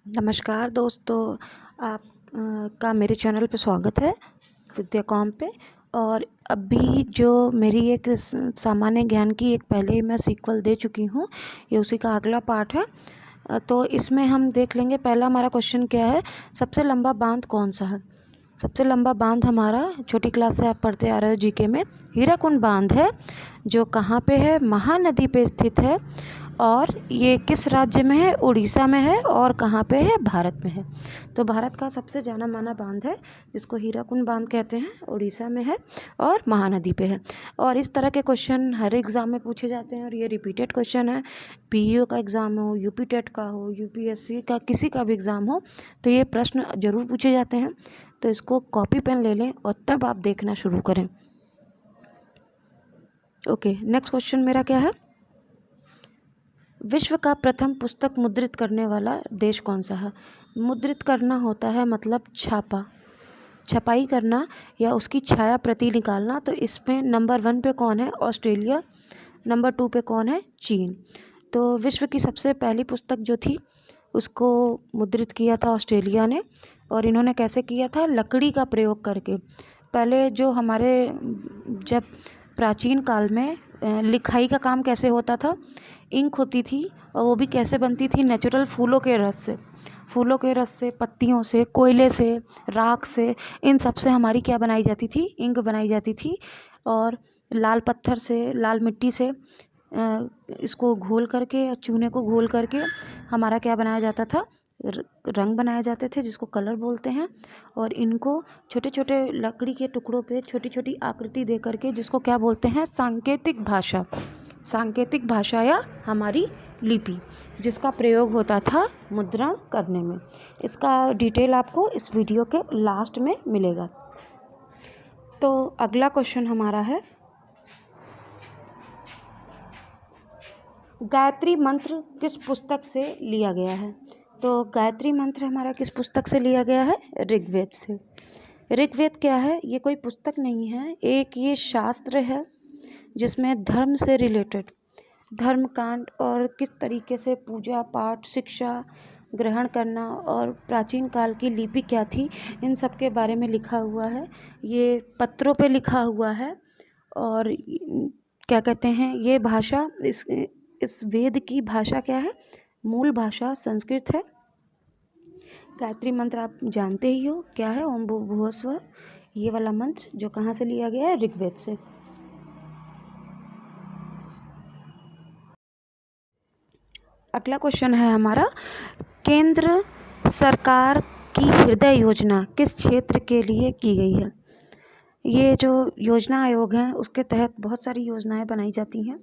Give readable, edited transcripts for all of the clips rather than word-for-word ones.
नमस्कार दोस्तों, आप का मेरे चैनल पे स्वागत है विद्याकॉम पे। और अभी जो मेरी एक सामान्य ज्ञान की एक पहले ही मैं सीक्वल दे चुकी हूँ, ये उसी का अगला पार्ट है। तो इसमें हम देख लेंगे। पहला हमारा क्वेश्चन क्या है, सबसे लंबा बांध कौन सा है। सबसे लंबा बांध हमारा छोटी क्लास से आप पढ़ते आ रहे हो जीके में, हीराकुंड बांध है, जो कहाँ पे है, महानदी पे स्थित है। और ये किस राज्य में है, उड़ीसा में है। और कहाँ पे है, भारत में है। तो भारत का सबसे जाना माना बांध है जिसको हीराकुंड बांध कहते हैं, उड़ीसा में है और महानदी पे है। और इस तरह के क्वेश्चन हर एग्ज़ाम में पूछे जाते हैं और ये रिपीटेड क्वेश्चन है। पीईओ का एग्ज़ाम हो, यूपी टेट का हो, यूपीएससी का किसी का भी एग्ज़ाम हो, तो ये प्रश्न ज़रूर पूछे जाते हैं। तो इसको कॉपी पेन ले लें और तब आप देखना शुरू करें। ओके, नेक्स्ट क्वेश्चन मेरा क्या है, विश्व का प्रथम पुस्तक मुद्रित करने वाला देश कौन सा है। मुद्रित करना होता है मतलब छपाई करना या उसकी छाया प्रति निकालना। तो इसमें नंबर 1 पे कौन है, ऑस्ट्रेलिया। नंबर 2 पे कौन है, चीन। तो विश्व की सबसे पहली पुस्तक जो थी उसको मुद्रित किया था ऑस्ट्रेलिया ने। और इन्होंने कैसे किया था, लकड़ी का प्रयोग करके। पहले जो हमारे जब प्राचीन काल में लिखाई का काम कैसे होता था, इंक होती थी और वो भी कैसे बनती थी, नेचुरल फूलों के रस से, पत्तियों से, कोयले से, राख से, इन सब से हमारी क्या बनाई जाती थी, इंक बनाई जाती थी। और लाल पत्थर से, लाल मिट्टी से इसको घोल करके, चूने को घोल करके हमारा क्या बनाया जाता था, रंग बनाए जाते थे जिसको कलर बोलते हैं। और इनको छोटे छोटे लकड़ी के टुकड़ों पे छोटी छोटी आकृति दे करके, जिसको क्या बोलते हैं, सांकेतिक भाषा या हमारी लिपि, जिसका प्रयोग होता था मुद्रण करने में। इसका डिटेल आपको इस वीडियो के लास्ट में मिलेगा। तो अगला क्वेश्चन हमारा है, गायत्री मंत्र किस पुस्तक से लिया गया है। तो गायत्री मंत्र हमारा किस पुस्तक से लिया गया है, ऋग्वेद से। ऋग्वेद क्या है, ये कोई पुस्तक नहीं है, एक ये शास्त्र है जिसमें धर्म से रिलेटेड, धर्म कांड और किस तरीके से पूजा पाठ, शिक्षा ग्रहण करना और प्राचीन काल की लिपि क्या थी, इन सब के बारे में लिखा हुआ है। ये पत्रों पे लिखा हुआ है। और क्या कहते हैं, ये भाषा, इस वेद की भाषा क्या है, मूल भाषा संस्कृत है। गायत्री मंत्र आप जानते ही हो क्या है, ओम भूर्भुवः स्वः, ये वाला मंत्र जो कहाँ से लिया गया है, ऋग्वेद से। अगला क्वेश्चन है हमारा, केंद्र सरकार की हृदय योजना किस क्षेत्र के लिए की गई है। ये जो योजना आयोग है उसके तहत बहुत सारी योजनाएं बनाई जाती हैं,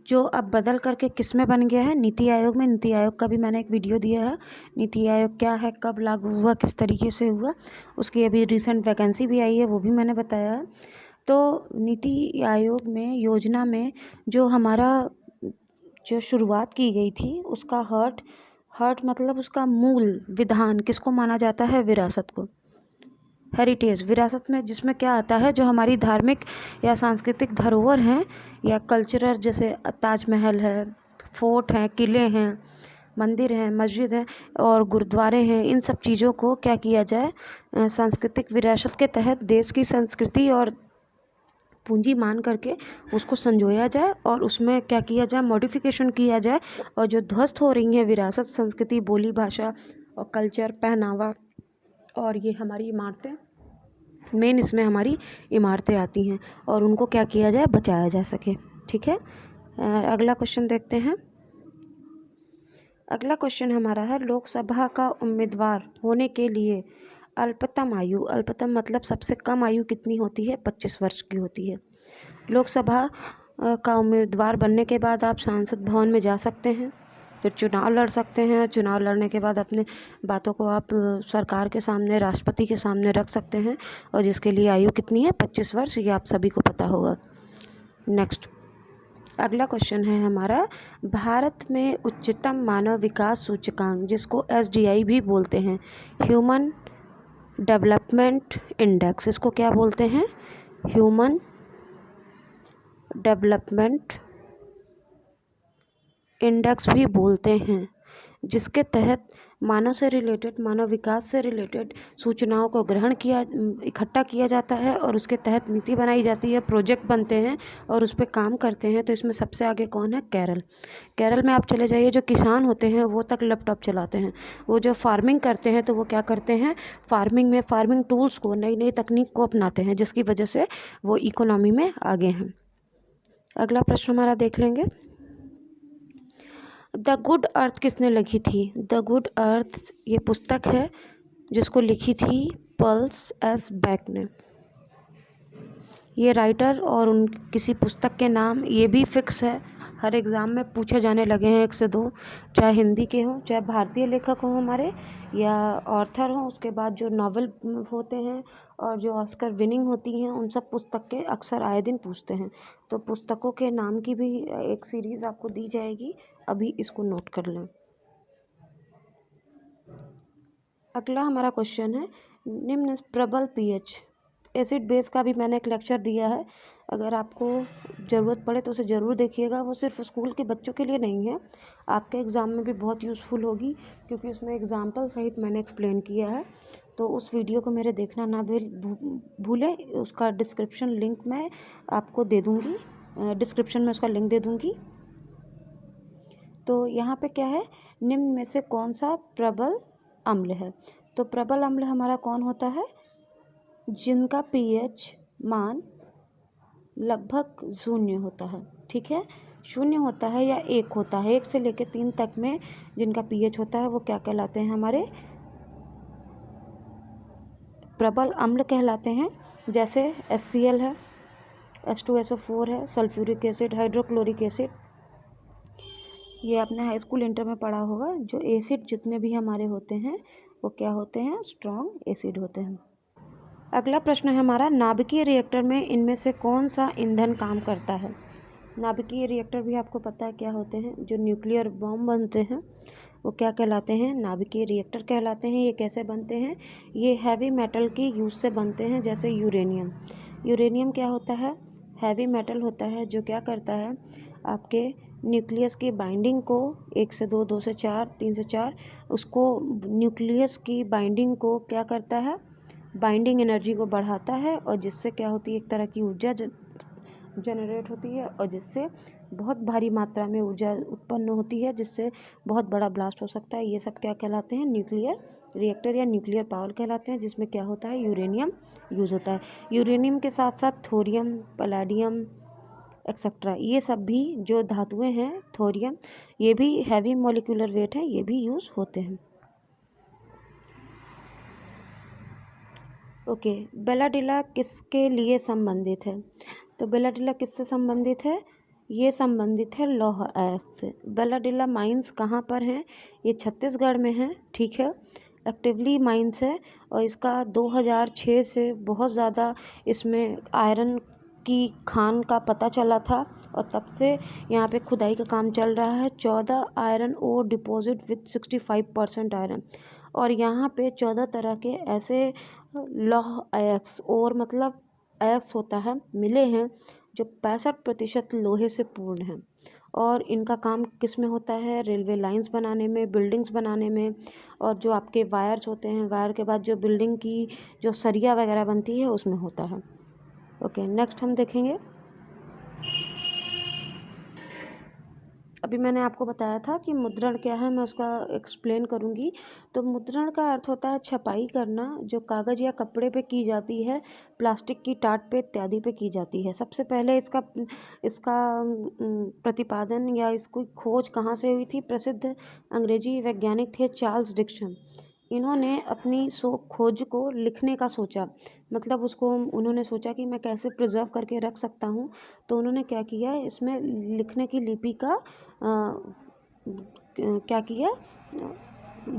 जो अब बदल करके किस में बन गया है, नीति आयोग में। नीति आयोग का भी मैंने एक वीडियो दिया है, नीति आयोग क्या है, कब लागू हुआ, किस तरीके से हुआ, उसकी अभी रिसेंट वैकेंसी भी आई है, वो भी मैंने बताया है। तो नीति आयोग में, योजना में जो हमारा जो शुरुआत की गई थी, उसका हर्ट मतलब उसका मूल विधान किसको माना जाता है, विरासत को, हेरिटेज। विरासत में जिसमें क्या आता है, जो हमारी धार्मिक या सांस्कृतिक धरोहर हैं या कल्चरल, जैसे ताजमहल है, फोर्ट हैं, किले हैं, मंदिर हैं, मस्जिद हैं और गुरुद्वारे हैं, इन सब चीज़ों को क्या किया जाए, सांस्कृतिक विरासत के तहत देश की संस्कृति और पूंजी मान करके उसको संजोया जाए और उसमें क्या किया जाए, मॉडिफिकेशन किया जाए। और जो ध्वस्त हो रही है विरासत, संस्कृति, बोली भाषा और कल्चर, पहनावा और ये हमारी इमारतें, मेन इसमें हमारी इमारतें आती हैं, और उनको क्या किया जाए, बचाया जा सके। ठीक है, अगला क्वेश्चन देखते हैं। अगला क्वेश्चन हमारा है, लोकसभा का उम्मीदवार होने के लिए अल्पतम आयु, अल्पतम मतलब सबसे कम आयु कितनी होती है, 25 वर्ष की होती है। लोकसभा का उम्मीदवार बनने के बाद आप सांसद भवन में जा सकते हैं, फिर चुनाव लड़ सकते हैं। चुनाव लड़ने के बाद अपने बातों को आप सरकार के सामने, राष्ट्रपति के सामने रख सकते हैं, और जिसके लिए आयु कितनी है, 25 वर्ष, ये आप सभी को पता होगा। नेक्स्ट, अगला क्वेश्चन है हमारा, भारत में उच्चतम मानव विकास सूचकांक, जिसको SDI भी बोलते हैं, ह्यूमन डेवलपमेंट इंडेक्स, इसको क्या बोलते हैं, ह्यूमन डेवलपमेंट इंडेक्स भी बोलते हैं, जिसके तहत मानव से रिलेटेड, मानव विकास से रिलेटेड सूचनाओं को इकट्ठा किया जाता है और उसके तहत नीति बनाई जाती है, प्रोजेक्ट बनते हैं और उस पर काम करते हैं। तो इसमें सबसे आगे कौन है? केरल। केरल में आप चले जाइए, जो किसान होते हैं वो तक लैपटॉप चलाते हैं। वो जो फार्मिंग करते हैं तो वो क्या करते हैं, फार्मिंग में फार्मिंग टूल्स को, नई नई तकनीक को अपनाते हैं, जिसकी वजह से वो इकोनॉमी में आगे हैं। अगला प्रश्न हमारा देख लेंगे। द गुड अर्थ किसने लिखी थी? द गुड अर्थ ये पुस्तक है जिसको लिखी थी पर्ल्स एस बैक ने। ये राइटर और उन किसी पुस्तक के नाम ये भी फिक्स है, हर एग्ज़ाम में पूछे जाने लगे हैं 1 से 2, चाहे हिंदी के हों, चाहे भारतीय लेखक हों हमारे, या ऑर्थर हों, उसके बाद जो नॉवल होते हैं और जो ऑस्कर विनिंग होती हैं, उन सब पुस्तक के अक्सर आए दिन पूछते हैं। तो पुस्तकों के नाम की भी एक सीरीज़ आपको दी जाएगी, अभी इसको नोट कर लें। अगला हमारा क्वेश्चन है, निम्न प्रबल पीएच एसिड बेस का भी मैंने एक लेक्चर दिया है, अगर आपको ज़रूरत पड़े तो उसे ज़रूर देखिएगा। वो सिर्फ स्कूल के बच्चों के लिए नहीं है, आपके एग्ज़ाम में भी बहुत यूज़फुल होगी, क्योंकि उसमें एग्जाम्पल सहित मैंने एक्सप्लेन किया है। तो उस वीडियो को मेरे देखना ना भूलें। उसका डिस्क्रिप्शन लिंक मैं आपको दे दूँगी, डिस्क्रिप्शन में उसका लिंक दे दूँगी। तो यहाँ पे क्या है, निम्न में से कौन सा प्रबल अम्ल है? तो प्रबल अम्ल हमारा कौन होता है? जिनका पीएच मान लगभग 0 होता है। ठीक है, 0 होता है या 1 होता है, 1 से लेकर 3 तक में जिनका पीएच होता है वो क्या कहलाते हैं? हमारे प्रबल अम्ल कहलाते हैं। जैसे HCl है, H2SO4 है, सल्फ्यूरिक एसिड, हाइड्रोक्लोरिक एसिड, ये आपने हाई स्कूल इंटर में पढ़ा होगा। जो एसिड जितने भी हमारे होते हैं वो क्या होते हैं? स्ट्रॉन्ग एसिड होते हैं। अगला प्रश्न है हमारा, नाभिकीय रिएक्टर में इनमें से कौन सा ईंधन काम करता है? नाभिकीय रिएक्टर भी आपको पता है क्या होते हैं? जो न्यूक्लियर बॉम्ब बनते हैं वो क्या कहलाते हैं? नाभिकीय रिएक्टर कहलाते हैं। ये कैसे बनते हैं? ये हैवी मेटल की यूज़ से बनते हैं, जैसे यूरेनियम। यूरेनियम क्या होता है? हैवी मेटल होता है, जो क्या करता है, आपके न्यूक्लियस की बाइंडिंग को 1 से 2, 2 से 4, 3 से 4, उसको न्यूक्लियस की बाइंडिंग को क्या करता है? बाइंडिंग एनर्जी को बढ़ाता है, और जिससे क्या होती है, एक तरह की ऊर्जा जनरेट होती है, और जिससे बहुत भारी मात्रा में ऊर्जा उत्पन्न होती है, जिससे बहुत बड़ा ब्लास्ट हो सकता है। ये सब क्या कहलाते हैं? न्यूक्लियर रिएक्टर या न्यूक्लियर पावर कहलाते हैं, जिसमें क्या होता है? यूरेनियम यूज़ होता है। यूरेनियम के साथ साथ थोरियम, पैलेडियम एक्सेट्रा, ये सब भी जो धातुएं हैं, थोरियम, ये भी हैवी मॉलिक्यूलर वेट है, ये भी यूज़ होते हैं। ओके, बेलाडिला किसके लिए संबंधित है? तो बेलाडिला किससे संबंधित है? ये संबंधित है लौह अयस्क से। बेलाडिला माइंस कहाँ पर हैं? ये छत्तीसगढ़ में है। ठीक है, एक्टिवली माइंस है, और इसका 2006 से बहुत ज़्यादा इसमें आयरन की खान का पता चला था, और तब से यहाँ पे खुदाई का काम चल रहा है। 14 iron ore deposit with 65% iron, और यहाँ पे 14 तरह के ऐसे लौह अयस्क, और मतलब अयस्क होता है, मिले हैं, जो 65% लोहे से पूर्ण हैं। और इनका काम किस में होता है? रेलवे लाइंस बनाने में, बिल्डिंग्स बनाने में, और जो आपके वायर्स होते हैं, वायर के बाद जो बिल्डिंग की जो सरिया वगैरह बनती है उसमें होता है। ओके, नेक्स्ट हम देखेंगे। अभी मैंने आपको बताया था कि मुद्रण क्या है, मैं उसका एक्सप्लेन करूँगी। तो मुद्रण का अर्थ होता है छपाई करना, जो कागज़ या कपड़े पे की जाती है, प्लास्टिक की टाट पे इत्यादि पे की जाती है। सबसे पहले इसका प्रतिपादन या इसकी खोज कहाँ से हुई थी? प्रसिद्ध अंग्रेजी वैज्ञानिक थे चार्ल्स डिक्सन। इन्होंने अपनी खोज को लिखने का सोचा, मतलब उसको उन्होंने सोचा कि मैं कैसे प्रिजर्व करके रख सकता हूँ। तो उन्होंने क्या किया, इसमें लिखने की लिपि का क्या किया,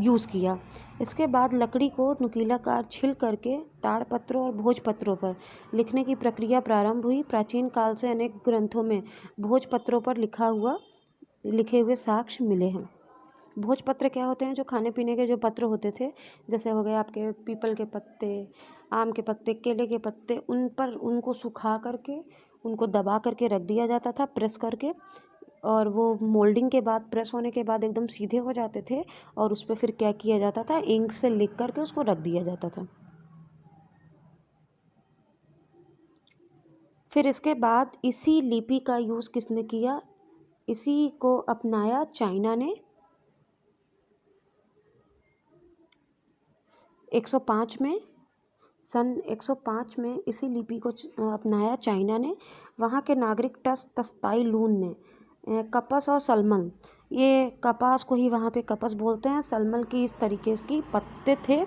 यूज़ किया। इसके बाद लकड़ी को नुकीलाकार छील करके ताड़पत्रों और भोजपत्रों पर लिखने की प्रक्रिया प्रारंभ हुई। प्राचीन काल से अनेक ग्रंथों में भोजपत्रों पर लिखे हुए साक्ष्य मिले हैं। भोजपत्र क्या होते हैं? जो खाने पीने के जो पत्र होते थे, जैसे हो गए आपके पीपल के पत्ते, आम के पत्ते, केले के पत्ते, उन पर उनको सुखा करके, उनको दबा करके रख दिया जाता था प्रेस करके, और वो मोल्डिंग के बाद, प्रेस होने के बाद एकदम सीधे हो जाते थे और उस पर फिर क्या किया जाता था, इंक से लिख करके उसको रख दिया जाता था। फिर इसके बाद इसी लिपि का यूज़ किसने किया, इसी को अपनाया चाइना ने 105 में, सन 105 में इसी लिपि को अपनाया चाइना ने। वहाँ के नागरिक तस्ताई लून ने कपस और सलमल, ये कपास को ही वहाँ पे कपस बोलते हैं, सलमल की इस तरीके की पत्ते थे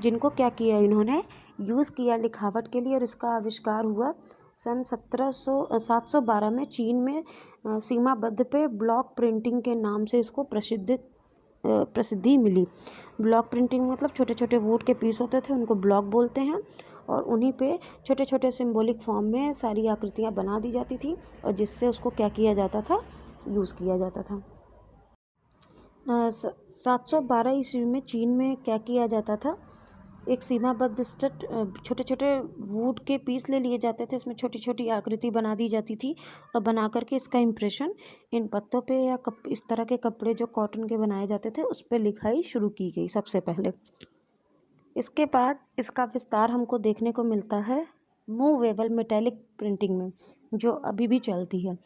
जिनको क्या किया, इन्होंने यूज़ किया लिखावट के लिए। और इसका आविष्कार हुआ सन 712 में चीन में सीमाबद्ध पे ब्लॉक प्रिंटिंग के नाम से इसको प्रसिद्धि मिली। ब्लॉक प्रिंटिंग मतलब छोटे छोटे वुड के पीस होते थे, उनको ब्लॉक बोलते हैं, और उन्हीं पे छोटे छोटे सिंबॉलिक फॉर्म में सारी आकृतियाँ बना दी जाती थी और जिससे उसको क्या किया जाता था, यूज़ किया जाता था। 712 ईस्वी में चीन में क्या किया जाता था, एक सीमाबद्ध स्टेट छोटे छोटे वुड के पीस ले लिए जाते थे, इसमें छोटी छोटी आकृति बना दी जाती थी और बना करके इसका इम्प्रेशन इन पत्तों पे या इस तरह के कपड़े जो कॉटन के बनाए जाते थे उस पर लिखाई शुरू की गई सबसे पहले। इसके बाद इसका विस्तार हमको देखने को मिलता है मूवेबल मेटेलिक प्रिंटिंग में, जो अभी भी चलती है।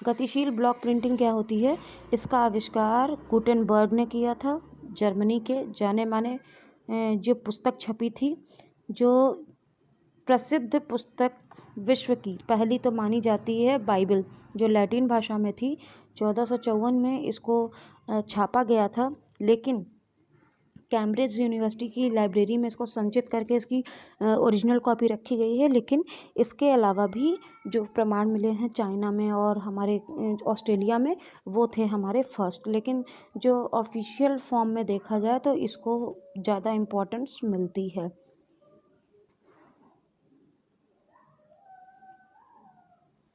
गतिशील ब्लॉक प्रिंटिंग क्या होती है, इसका आविष्कार गुटेनबर्ग ने किया था, जर्मनी के जाने माने जो पुस्तक छपी थी, जो प्रसिद्ध पुस्तक विश्व की पहली तो मानी जाती है बाइबल, जो लैटिन भाषा में थी। 1454 में इसको छापा गया था, लेकिन कैम्ब्रिज यूनिवर्सिटी की लाइब्रेरी में इसको संचित करके इसकी ओरिजिनल कॉपी रखी गई है। लेकिन इसके अलावा भी जो प्रमाण मिले हैं चाइना में और हमारे ऑस्ट्रेलिया में, वो थे हमारे फर्स्ट। लेकिन जो ऑफिशियल फॉर्म में देखा जाए तो इसको ज़्यादा इम्पोर्टेंस मिलती है।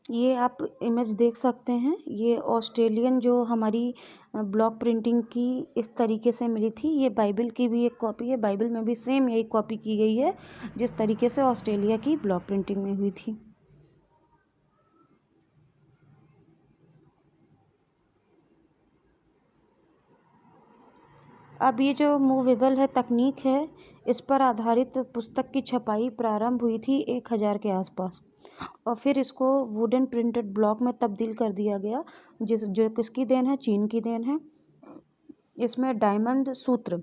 ये आप इमेज देख सकते हैं, ये ऑस्ट्रेलियन जो हमारी ब्लॉक प्रिंटिंग की इस तरीके से मिली थी। ये बाइबल की भी एक कॉपी है, बाइबल में भी सेम यही कॉपी की गई है जिस तरीके से ऑस्ट्रेलिया की ब्लॉक प्रिंटिंग में हुई थी। अब ये जो मूवेबल है तकनीक है, इस पर आधारित पुस्तक की छपाई प्रारंभ हुई थी 1000 के आसपास और फिर इसको वुडन प्रिंटेड ब्लॉक में तब्दील कर दिया गया, जो किसकी देन है, चीन की देन है। इसमें डायमंड सूत्र,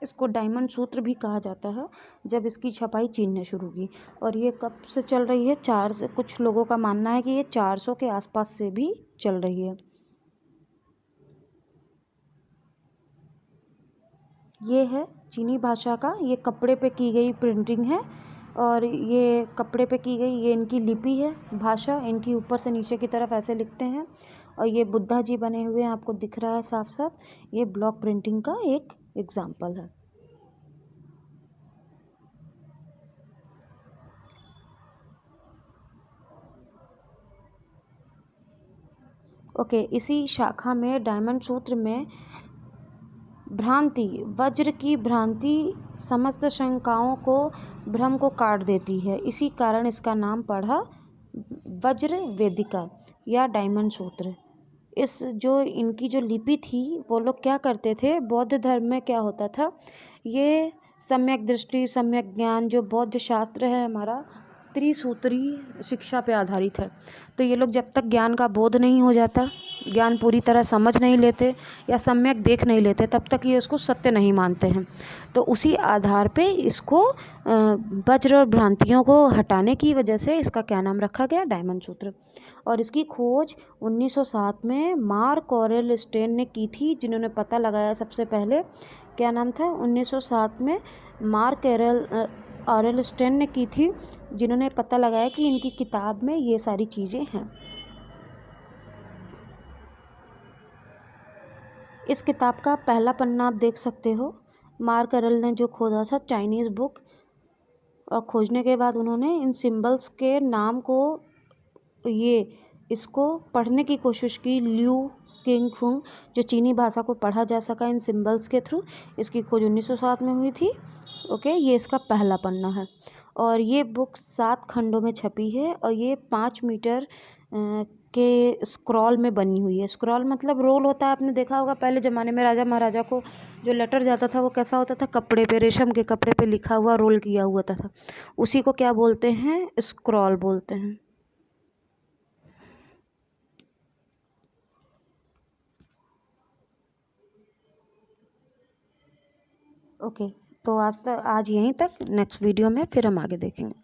इसको डायमंड सूत्र भी कहा जाता है, जब इसकी छपाई चीन ने शुरू की। और ये कब से चल रही है, कुछ लोगों का मानना है कि ये 400 के आसपास से भी चल रही है। ये है चीनी भाषा का, ये कपड़े पे की गई प्रिंटिंग है और ये कपड़े पे की गई, ये इनकी लिपि है, भाषा इनकी ऊपर से नीचे की तरफ ऐसे लिखते हैं। और ये बुद्धा जी बने हुए हैं, आपको दिख रहा है साफ साफ, ये ब्लॉक प्रिंटिंग का एक एग्जाम्पल है। ओके, इसी शाखा में डायमंड सूत्र में भ्रांति, वज्र की भ्रांति समस्त शंकाओं को, भ्रम को काट देती है। इसी कारण इसका नाम पड़ा वज्र वेदिका या डायमंड सूत्र। इस जो इनकी जो लिपि थी, वो लोग क्या करते थे, बौद्ध धर्म में क्या होता था, ये सम्यक दृष्टि, सम्यक ज्ञान, जो बौद्ध शास्त्र है हमारा, त्रिसूत्री शिक्षा पे आधारित है। तो ये लोग जब तक ज्ञान का बोध नहीं हो जाता, ज्ञान पूरी तरह समझ नहीं लेते या सम्यक देख नहीं लेते, तब तक ये उसको सत्य नहीं मानते हैं। तो उसी आधार पे इसको वज्र और भ्रांतियों को हटाने की वजह से इसका क्या नाम रखा गया, डायमंड सूत्र। और इसकी खोज 1907 में मार्क ऑरेल स्टेन ने की थी, जिन्होंने पता लगाया सबसे पहले, क्या नाम था, 1907 में मार्क ऑरेल स्टेन ने की थी, जिन्होंने पता लगाया कि इनकी किताब में ये सारी चीज़ें हैं। इस किताब का पहला पन्ना आप देख सकते हो, मार्क ऑरेल ने जो खोदा था चाइनीज़ बुक, और खोजने के बाद उन्होंने इन सिंबल्स के नाम को, इसको पढ़ने की कोशिश की, ल्यू किंग फुंग, जो चीनी भाषा को पढ़ा जा सका इन सिंबल्स के थ्रू। इसकी खोज 1907 में हुई थी। ओके, ये इसका पहला पन्ना है और ये बुक 7 खंडों में छपी है और ये 5 मीटर के स्क्रॉल में बनी हुई है। स्क्रॉल मतलब रोल होता है, आपने देखा होगा पहले ज़माने में राजा महाराजा को जो लेटर जाता था वो कैसा होता था, कपड़े पे, रेशम के कपड़े पे लिखा हुआ, रोल किया हुआ था। उसी को क्या बोलते हैं, स्क्रॉल बोलते हैं। ओके, तो आज यहीं तक, नेक्स्ट वीडियो में फिर हम आगे देखेंगे।